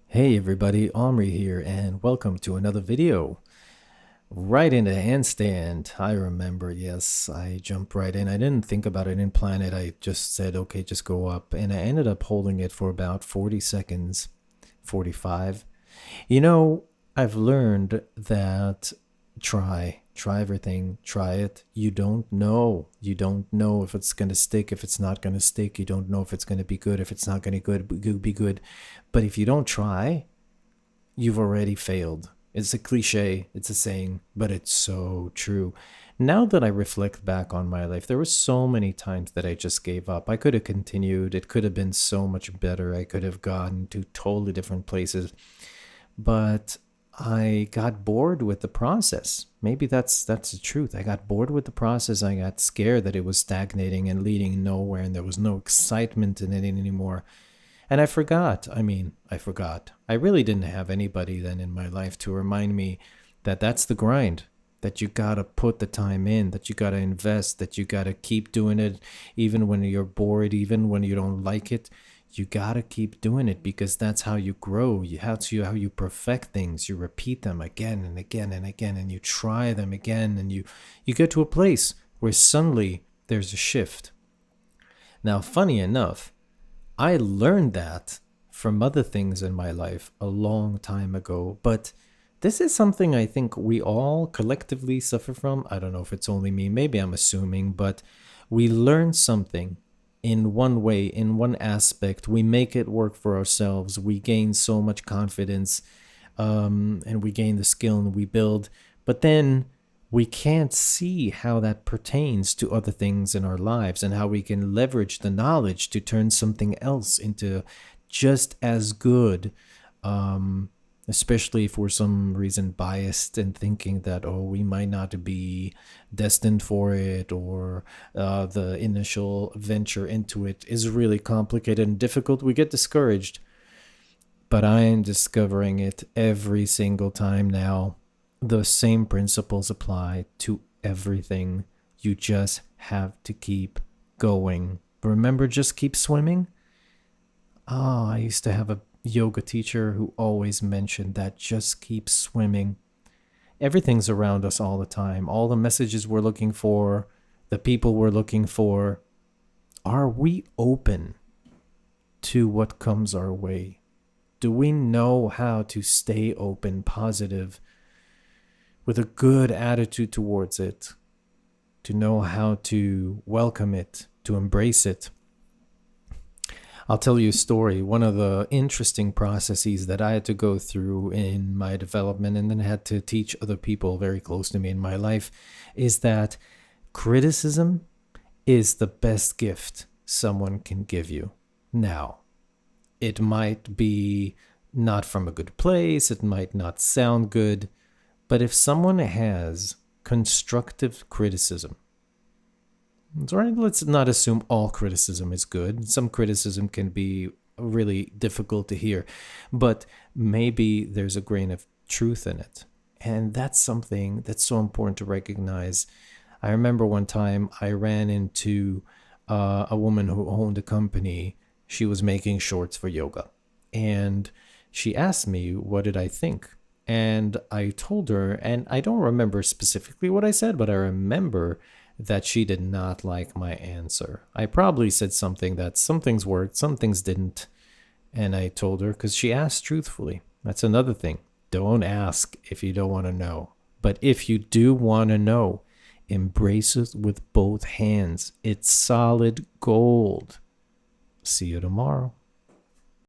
Hey everybody, Omri here, and welcome to another video. Right into handstand. I remember, yes, I jumped right in. I didn't think about it, I didn't plan it. I just said, okay, just go up. And I ended up holding it for about 40 seconds, 45. You know, I've learned that try everything, try it. You don't know. You don't know if it's going to stick, if it's not going to stick. You don't know if it's going to be good, if it's not going to be good. But if you don't try, you've already failed. It's a cliche, it's a saying, but it's so true. Now that I reflect back on my life, there were so many times that I just gave up. I could have continued. It could have been so much better. I could have gone to totally different places, but I got bored with the process. Maybe that's the truth. I got bored with the process. I got scared that it was stagnating and leading nowhere and there was no excitement in it anymore. And I forgot. I forgot. I really didn't have anybody then in my life to remind me that that's the grind, that you got to put the time in, that you got to invest, that you got to keep doing it even when you're bored, even when you don't like it. You got to keep doing it because that's how you grow. How you perfect things. You repeat them again and again and again, and you try them again, and you get to a place where suddenly there's a shift. Now, funny enough, I learned that from other things in my life a long time ago, but this is something I think we all collectively suffer from. I don't know if it's only me, maybe I'm assuming, but we learn something in one way, in one aspect. We make it work for ourselves. We gain so much confidence, and we gain the skill and we build. But then we can't see how that pertains to other things in our lives and how we can leverage the knowledge to turn something else into just as good. Especially if we're some reason biased and thinking that, oh, we might not be destined for it, or the initial venture into it is really complicated and difficult, we get discouraged. But I am discovering it every single time now. The same principles apply to everything. You just have to keep going. Remember, just keep swimming? Oh, I used to have a yoga teacher who always mentioned that just keep swimming. Everything's around us all the time. All the messages we're looking for, the people we're looking for. Are we open to what comes our way? Do we know how to stay open, positive, with a good attitude towards it, to know how to welcome it, to embrace it? I'll tell you a story. One of the interesting processes that I had to go through in my development and then had to teach other people very close to me in my life is that criticism is the best gift someone can give you. Now, it might be not from a good place, it might not sound good, but if someone has constructive criticism, right, let's not assume all criticism is good. Some criticism can be really difficult to hear, but maybe there's a grain of truth in it. And that's something that's so important to recognize. I remember one time I ran into a woman who owned a company. She was making shorts for yoga. And she asked me, what did I think? And I told her, and I don't remember specifically what I said, but I remember that she did not like my answer. I probably said something that some things worked, some things didn't. And I told her because she asked truthfully. That's another thing. Don't ask if you don't want to know. But if you do want to know, embrace it with both hands. It's solid gold. See you tomorrow.